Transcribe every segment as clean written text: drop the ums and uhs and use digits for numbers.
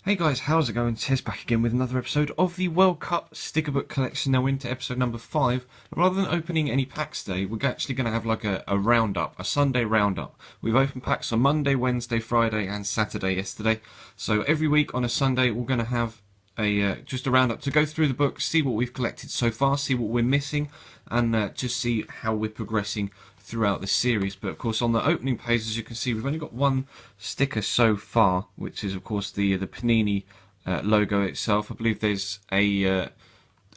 Hey guys, how's it going? Tez back again with another episode of the World Cup Stickerbook collection. Now into episode number 5. Rather than opening any packs today, we're actually going to have like a roundup, a Sunday roundup. We've opened packs on Monday, Wednesday, Friday and Saturday yesterday. So every week on a Sunday we're going to have just a roundup to go through the book, see what we've collected so far, see what we're missing, and just see how we're progressing throughout the series. But of course on the opening page, as you can see, we've only got one sticker so far, which is of course the Panini logo itself. I believe there's a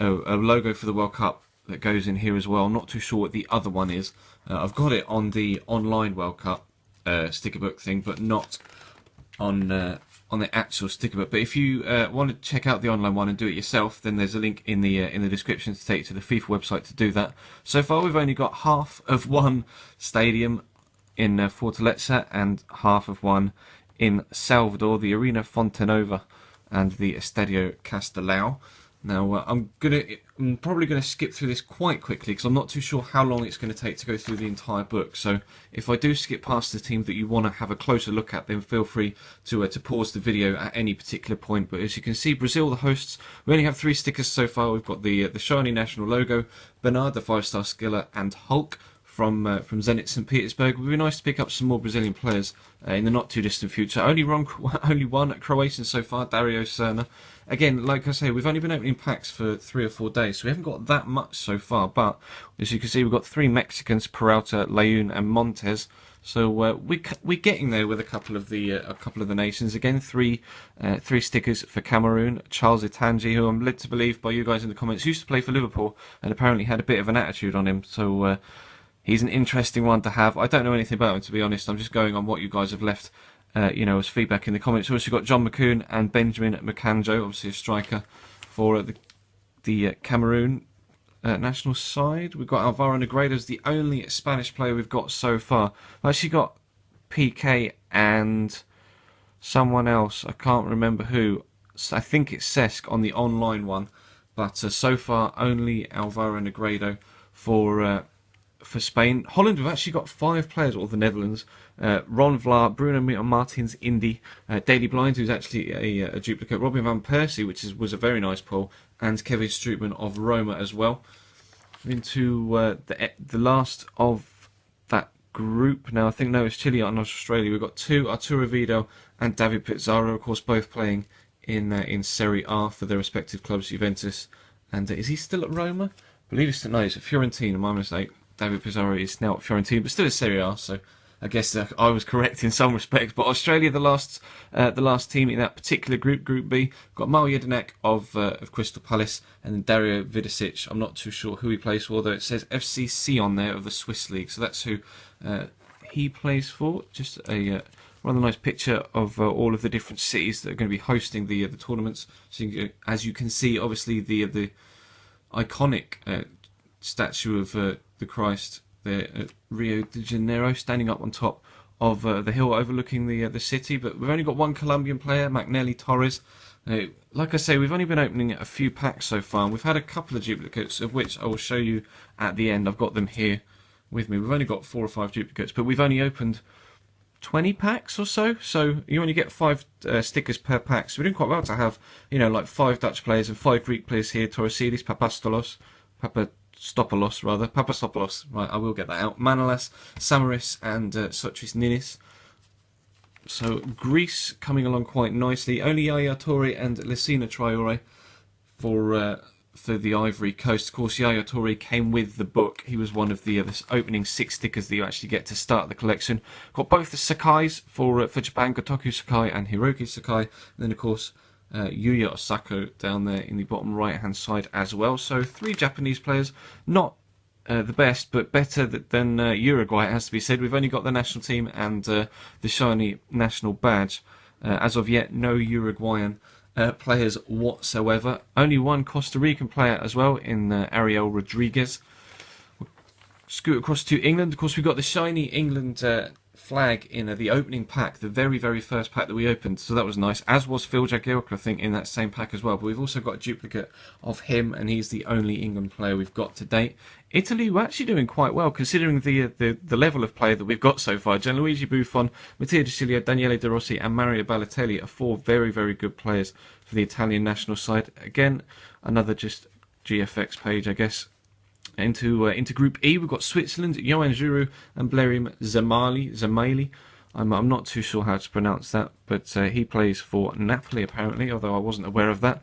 logo for the World Cup that goes in here as well. I'm not too sure what the other one is. I've got it on the online World Cup sticker book thing, but not on the actual sticker book. But if you want to check out the online one and do it yourself, then there's a link in the description to take you to the FIFA website to do that. So far we've only got half of one stadium in Fortaleza and half of one in Salvador, the Arena Fontenova and the Estadio Castelao. Now I'm probably gonna skip through this quite quickly because I'm not too sure how long it's going to take to go through the entire book. So if I do skip past the team that you want to have a closer look at, then feel free to pause the video at any particular point. But as you can see, Brazil, the hosts, we only have 3 stickers so far. We've got the shiny national logo, Bernard, the 5-star skiller, and Hulk from Zenit St. Petersburg. It would be nice to pick up some more Brazilian players in the not too distant future. Only one Croatian so far, Dario Serna. Again, like I say, we've only been opening packs for 3 or 4 days, so we haven't got that much so far. But as you can see, we've got 3 Mexicans: Peralta, Leon, and Montes. So we're getting there with a couple of the nations. Again, three stickers for Cameroon. Charles Itangi, who I'm led to believe by you guys in the comments, used to play for Liverpool and apparently had a bit of an attitude on him. So he's an interesting one to have. I don't know anything about him, to be honest. I'm just going on what you guys have left, as feedback in the comments. We've also got John McCoon and Benjamin Makanjo, obviously a striker for the Cameroon national side. We've got Alvaro Negredo as the only Spanish player we've got so far. We've actually got PK and someone else. I can't remember who. I think it's Cesc on the online one. But so far, only Alvaro Negredo for Spain. Holland, we've actually got 5 players, or the Netherlands. Ron Vlaar, Bruno Martins, Indy, Daley Blind, who's actually a duplicate, Robin van Persie, which was a very nice pull, and Kevin Strootman of Roma as well. Into the last of that group now. I think no, it's Chile and Australia. We've got 2, Arturo Vidal and David Pizarro, of course, both playing in Serie A for their respective clubs, Juventus. And is he still at Roma? I believe he's still, no, he's at Fiorentina. My mistake. David Pizarro is now at Fiorentina, but still at Serie A, so I guess I was correct in some respects. But Australia, the last team in that particular group, Group B, got Mal Jedinak of Crystal Palace, and then Dario Vidicic. I'm not too sure who he plays for, though it says FCC on there of the Swiss League, so that's who he plays for. Just a rather nice picture of all of the different cities that are going to be hosting the tournaments. So as you can see, obviously the iconic statue of the Christ there at Rio de Janeiro, standing up on top of the hill overlooking the city. But we've only got 1 Colombian player, McNally Torres. Like I say, we've only been opening a few packs so far, and we've had a couple of duplicates, of which I will show you at the end. I've got them here with me. We've only got 4 or 5 duplicates, but we've only opened 20 packs or so, so you only get 5 stickers per pack. So we're doing quite well to have, like 5 Dutch players and 5 Greek players here: Torresidis, Papastopoulos, right, I will get that out. Manolas, Samaris, and Sotris Ninis. So Greece coming along quite nicely. Only Yaya Toure and Lessina Traore for the Ivory Coast. Of course, Yaya Toure came with the book. He was one of the opening 6 stickers that you actually get to start the collection. Got both the Sakais for Japan, Gotoku Sakai and Hiroki Sakai. And then, of course, Yuya Osako down there in the bottom right hand side as well. So 3 Japanese players, not the best, but better than Uruguay, it has to be said. We've only got the national team and the shiny national badge. As of yet, no Uruguayan players whatsoever. Only 1 Costa Rican player as well in Ariel Rodriguez. We'll scoot across to England. Of course, we've got the shiny England flag in the opening pack, the very, very first pack that we opened, so that was nice, as was Phil Jagielka, I think, in that same pack as well. But we've also got a duplicate of him, and he's the only England player we've got to date. Italy were actually doing quite well, considering the level of play that we've got so far. Gianluigi Buffon, Mattia De Cilia, Daniele De Rossi, and Mario Balotelli are 4 very, very good players for the Italian national side. Again, another just GFX page, I guess. Into Group E, we've got Switzerland, Johan Giroud and Blerim Zemaili. I'm not too sure how to pronounce that, but he plays for Napoli apparently, although I wasn't aware of that.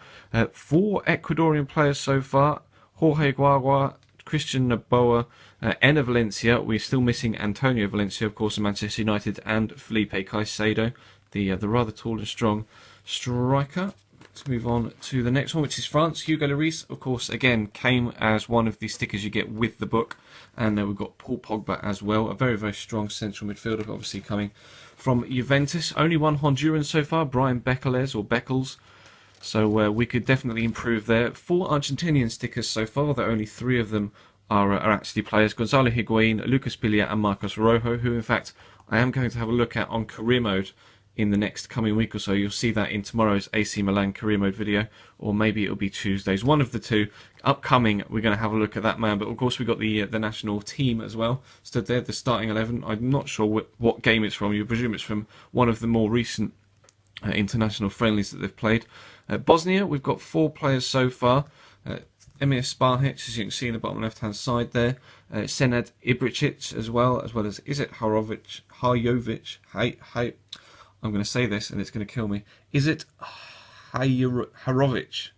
4 Ecuadorian players so far: Jorge Guagua, Christian Noboa, Enner Valencia. We're still missing Antonio Valencia, of course, of Manchester United, and Felipe Caicedo, the rather tall and strong striker. Let's move on to the next one, which is France. Hugo Lloris, of course, again, came as one of the stickers you get with the book. And we've got Paul Pogba as well, a very, very strong central midfielder, obviously coming from Juventus. Only one Honduran so far, Brian Beckles or Beckles. So we could definitely improve there. 4 Argentinian stickers so far, though only 3 of them are actually players. Gonzalo Higuain, Lucas Pilla and Marcos Rojo, who in fact I am going to have a look at on career mode in the next coming week or so. You'll see that in tomorrow's AC Milan career mode video, or maybe it'll be Tuesday's. One of the two. Upcoming, we're going to have a look at that man. But of course, we've got the national team as well. Stood there, the starting 11. I'm not sure what game it's from. You presume it's from one of the more recent international friendlies that they've played. Bosnia, we've got 4 players so far. Emir Spahic, as you can see in the bottom left-hand side there. Senad Ibricic as well as Izet Hajovic. I'm going to say this and it's going to kill me. Is it Harovic?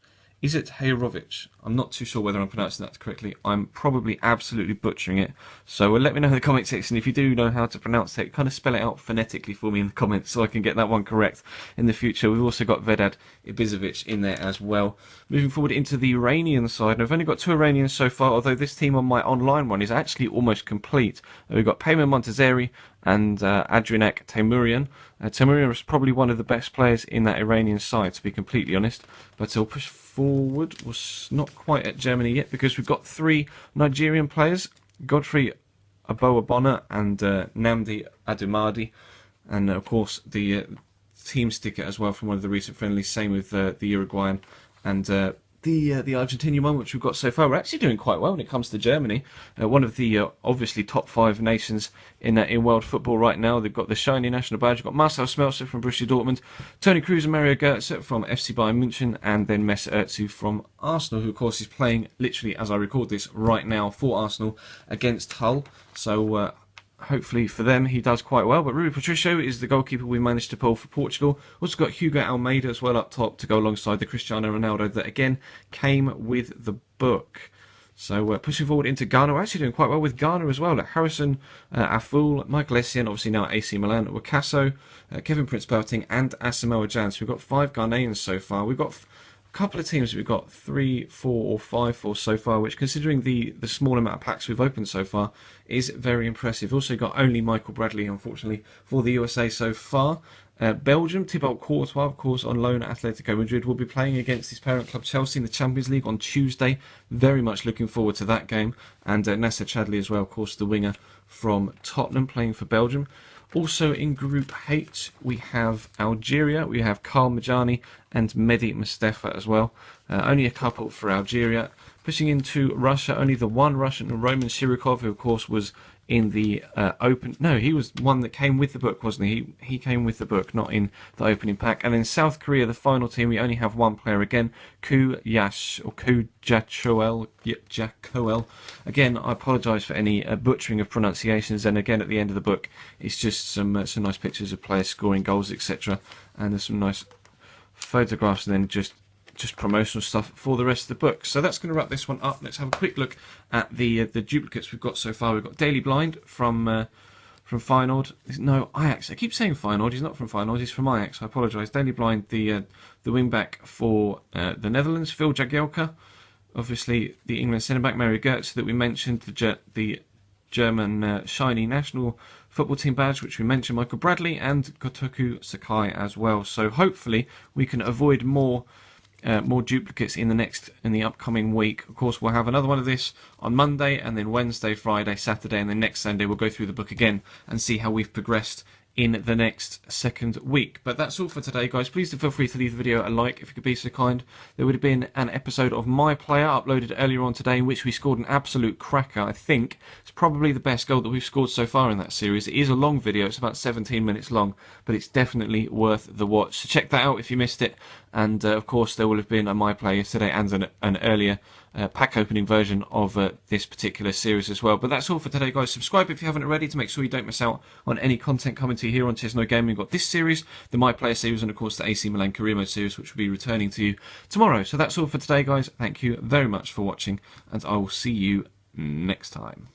Is it Harovic? I'm not too sure whether I'm pronouncing that correctly. I'm probably absolutely butchering it. So let me know in the comment section if you do know how to pronounce it. Kind of spell it out phonetically for me in the comments so I can get that one correct in the future. We've also got Vedad Ibizovic in there as well. Moving forward into the Iranian side. I've only got 2 Iranians so far, although this team on my online one is actually almost complete. We've got Peyman Montazeri and Adrianek Temurian. Temurian is probably one of the best players in that Iranian side, to be completely honest. But he'll push forward. Was not quite at Germany yet because we've got 3 Nigerian players: Godfrey Aboabona and Namdi Adumadi, and of course the team sticker as well from one of the recent friendlies. Same with the Uruguayan and the Argentinian one, which we've got so far. We're actually doing quite well when it comes to Germany. One of the obviously top 5 nations in world football right now. They've got the shiny national badge. We've got Marcel Smeltzer from Borussia Dortmund, Toni Kroos and Mario Götze from FC Bayern München, and then Mesut Özil from Arsenal, who of course is playing literally as I record this right now for Arsenal against Hull. So hopefully for them he does quite well. But Rui Patricio is the goalkeeper we managed to pull for Portugal. Also got Hugo Almeida as well up top to go alongside the Cristiano Ronaldo that again came with the book. So pushing forward into Ghana, we're actually doing quite well with Ghana as well. Like Harrison Aful, Michael Essien, obviously now at AC Milan, Wakaso, Kevin Prince Boateng and Asamoah Gyan. So we've got 5 Ghanaians so far. We've got couple of teams we've got 3, 4 or 5 for so far, which considering the small amount of packs we've opened so far is very impressive. We've also got only Michael Bradley unfortunately for the USA so far. Belgium, Thibaut Courtois of course on loan at Atletico Madrid, will be playing against his parent club Chelsea in the Champions League on Tuesday. Very much looking forward to that game. And Nasser Chadli as well, of course the winger from Tottenham playing for Belgium. Also in Group H, we have Algeria, we have Karl Majani and Mehdi Mustafa as well. Only a couple for Algeria. Pushing into Russia, only the one Russian, Roman Shirikov, who of course was in the open... No, he was one that came with the book, wasn't he? He came with the book, not in the opening pack. And then South Korea, the final team, we only have 1 player again, Ku Yash, or Ku Jachoel. Again, I apologise for any butchering of pronunciations. And again, at the end of the book, it's just some nice pictures of players scoring goals, etc. And there's some nice photographs and then just promotional stuff for the rest of the book. So that's going to wrap this one up. Let's have a quick look at the duplicates we've got so far. We've got Daily Blind from Feyenoord. No, Ajax. I keep saying Feyenoord. He's not from Feyenoord. He's from Ajax. I apologise. Daily Blind, the wing back for the Netherlands. Phil Jagielka. Obviously, the England centre back Mario Götze that we mentioned. The German shiny national football team badge, which we mentioned. Michael Bradley and Gotoku Sakai as well. So hopefully we can avoid more more duplicates in the upcoming week. Of course, we'll have another one of this on Monday, and then Wednesday, Friday, Saturday, and then next Sunday we'll go through the book again and see how we've progressed in the next second week. But that's all for today, guys. Please do feel free to leave the video a like if you could be so kind. There would have been an episode of My Player uploaded earlier on today in which we scored an absolute cracker. I think it's probably the best goal that we've scored so far in that series. It is a long video, it's about 17 minutes long, but it's definitely worth the watch. So check that out if you missed it. And of course there will have been a My Player yesterday and an earlier pack opening version of this particular series as well. But that's all for today, guys. Subscribe if you haven't already to make sure you don't miss out on any content coming to you here on Tisno Gaming. We've got this series, the My Player series, and of course the AC Milan Career Mode series, which will be returning to you tomorrow. So that's all for today, guys. Thank you very much for watching, and I will see you next time.